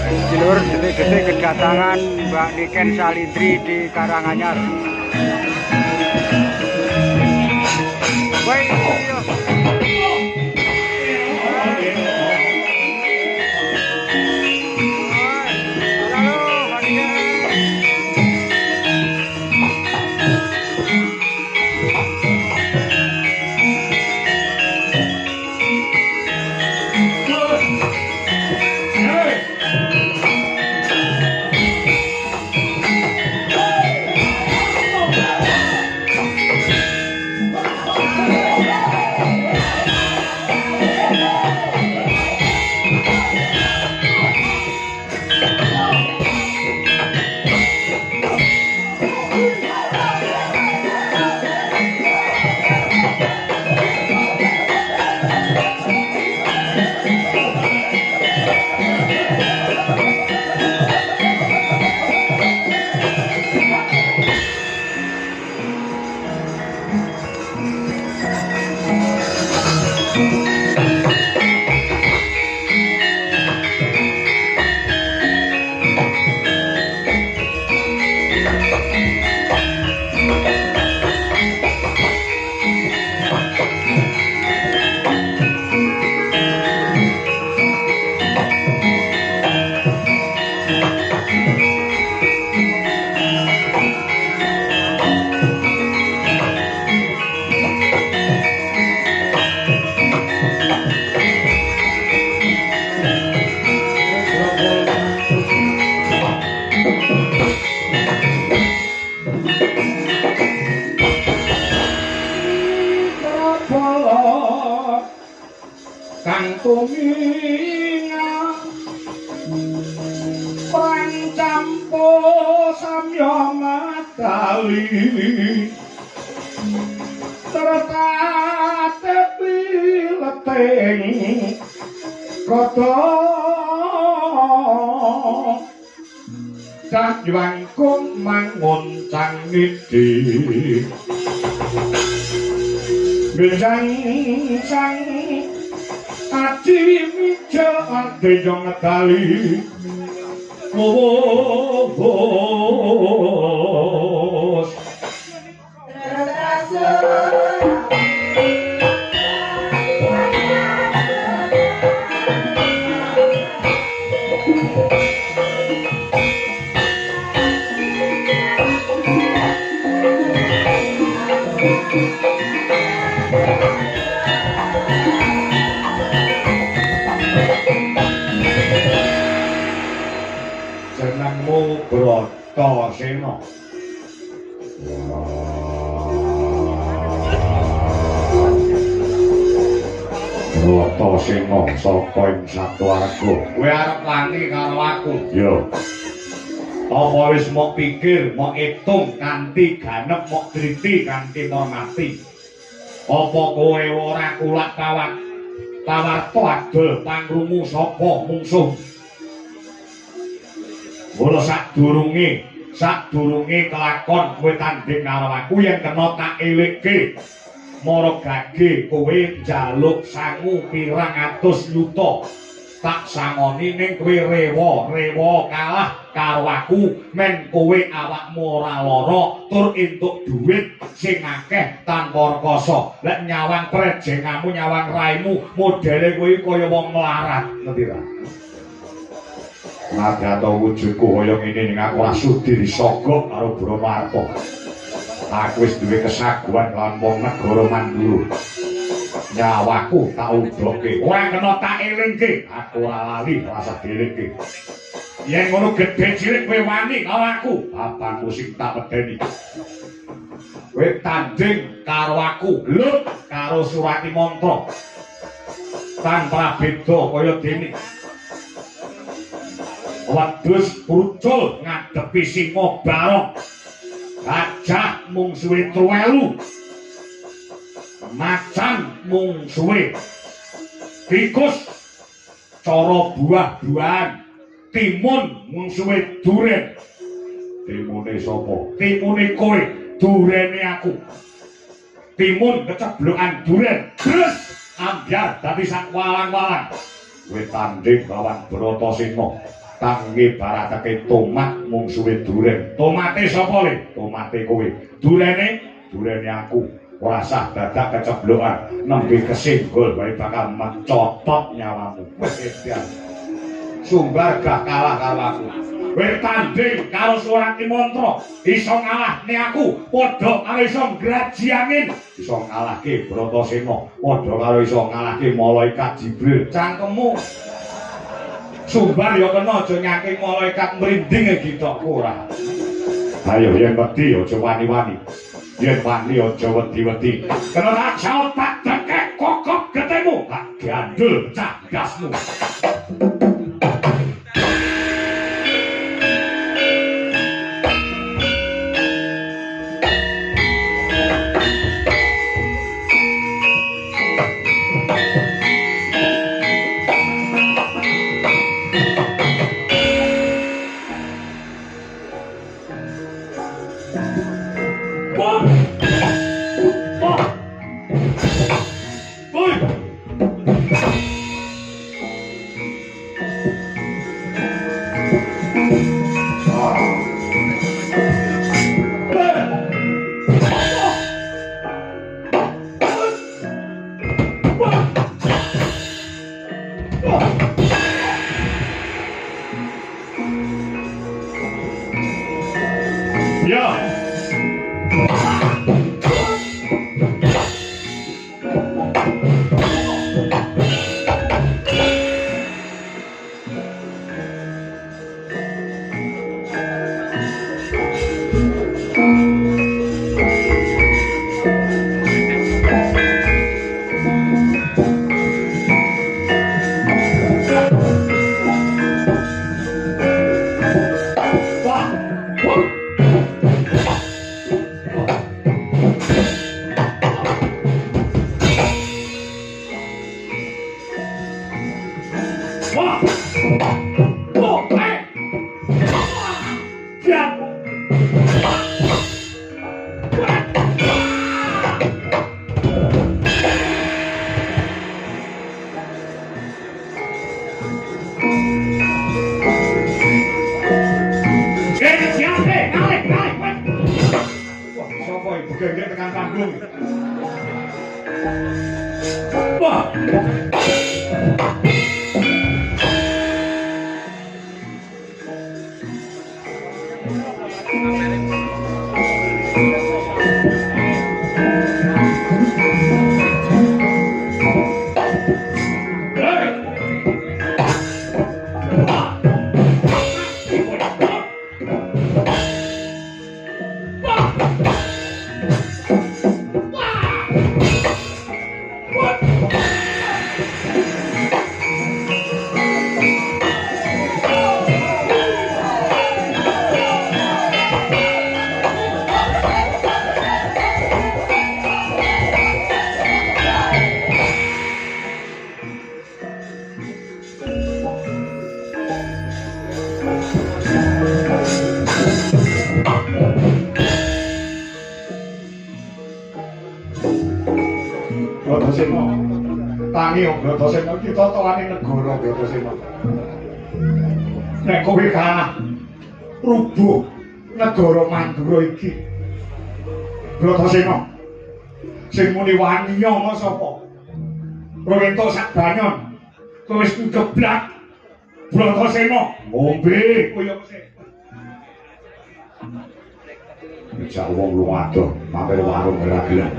Sedulur detik-detik kedatangan Mbak Niken Salindri di Karanganyar. Baik, kang tuminga pancampo samya matali tertate pileteng kota sajwangkung mangun cangidi Bejang sang aji mija adenya ngetali bos jenengmu Bratasena. Bratasena saka ing Satwarga. Kowe arep wani karo aku? Yo. Apa wis mok pikir, mok itung kanthi ganep, mok driti kanthi mati. Apa kowe ora kulak tawarta adol pangrungu sapa mungsuh? Mula sadurunge kelakon kowe tanding karo aku yen kena tak elikke. Mara gage kowe njaluk sangu pirang atus yuta. Tak sangoni ning kowe rewa kalah karo aku men kowe awakmu ora lara tur entuk dhuwit sing akeh tanpa rekoso. Lek nyawang prejengamu nyawang raimu modele kowe kaya wong melarat, ngerti ra? Nadato wujudku kaya ngene ning aku ora sudi disogok karo Bromarta. Aku wis duwe kesaguhan lan wong negara Mandura. Nyawaku tak udoke. Ora kena tak elingke. Aku ora lali rasa dilingke. Yen ngono gedhe cilik kowe wani karo aku, papanku sing tak medeni. Kowe tanding karo aku, lut karo Surati Mantra. Tanpa beda kaya dene. Wedhus pucul ngadepi singa barong. Gajah mung suwe 3 macan mung suwe tikus cara buah-buahan timun mung suwe duren. Timune sapa? Timune kowe, durene aku. Timun keceblokan duren terus ambyar dadi sak walang-walang. Kowe tanding lawan Bratasena. Tangge baratake tomat mung suwe duren. Tomate sapa le? Tomate kowe. Durene aku. Ora sah dadak keceblokan nembe kesenggol bae bakal mencotot nyawamu. Wis edan. Sumbar gak kalah karo aku. Kowe tanding karo seorang Ki Mantra, iso ngalahne aku, padha karo iso ngraji angin, iso ngalahke Bratasena, padha karo iso ngalahke malaikat Jibril. Cangkemmu Sumbar ya kena aja nyaking malaikat mrinding gitokku ora. Ayo yen wedi aja wani-wani. Yen wani aja wedi-wedi. Kena raja tak dekek kokok getemu, tak gandul pecah gasmu. Bratasena iki totoane negara Bratasena. Nek kowe kalah rubuh negara Mandura iki. Bratasena sing muni wani nyama sapa? Kowe entuk sak banyon. Kowe wis ngeblak Bratasena ngombe koyo sik. Bisa wong lu adoh mampir warung ora gelem.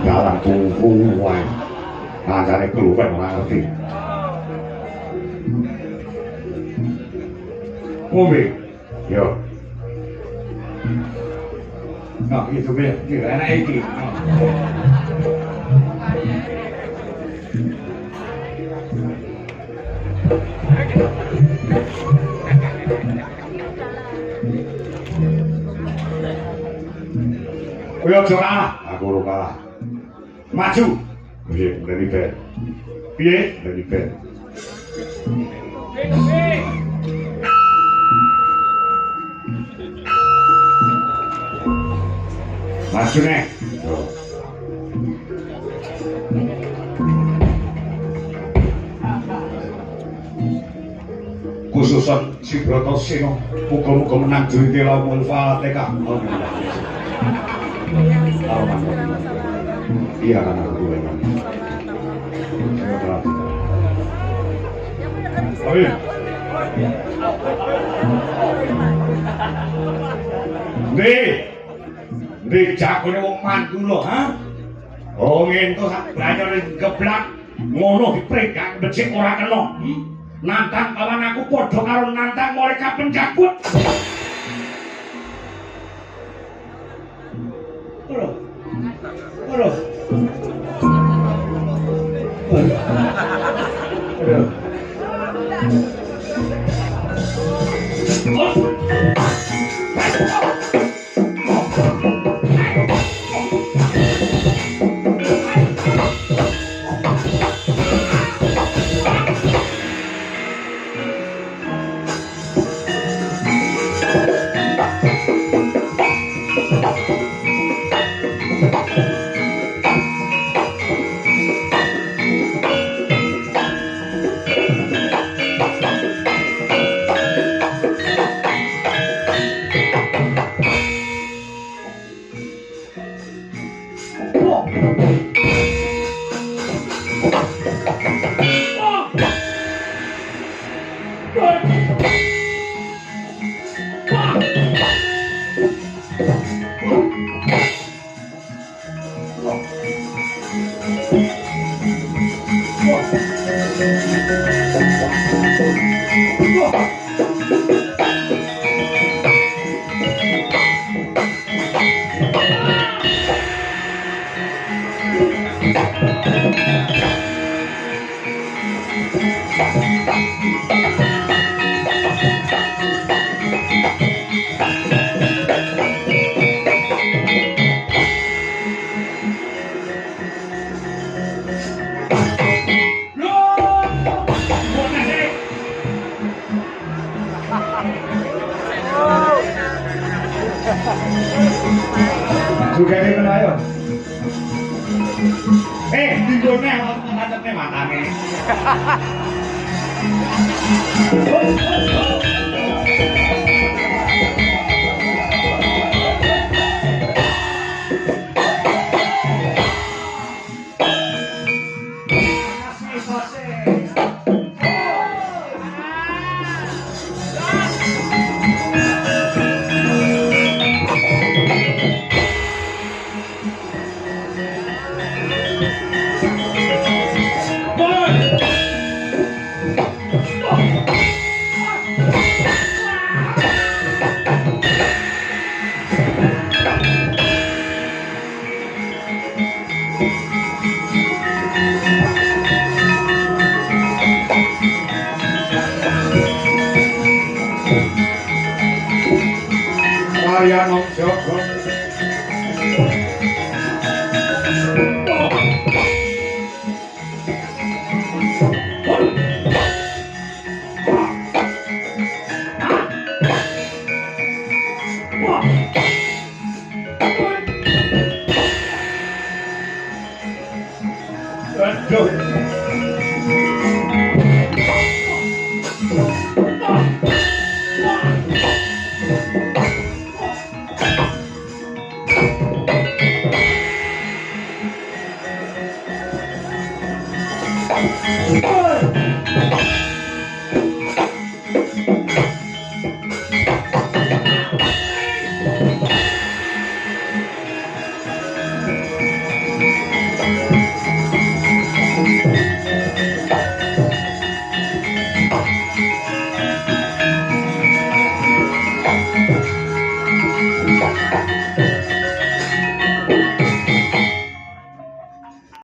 Dalam tunggu wae kancane keluwen ora ngerti. Ngombe yo nah itu be enak iki kowe aja kalah aku ora kalah maju piye dari ben piye dari ben maju nih susun si Bratasena muga-muga menang jurite laumul Fatihah. Iya kan aku gue kan. Amin. Ndek jagone wong mantu lho, ha? Oh ngento sak banyar geblak ngono dipregang becik ora kena. Nantang kawan aku padha karo nantang mereka penjagut. Ora. Ora. Juga dia kena ayo. Tinggulnya macetnya matanya. Ariano Joko.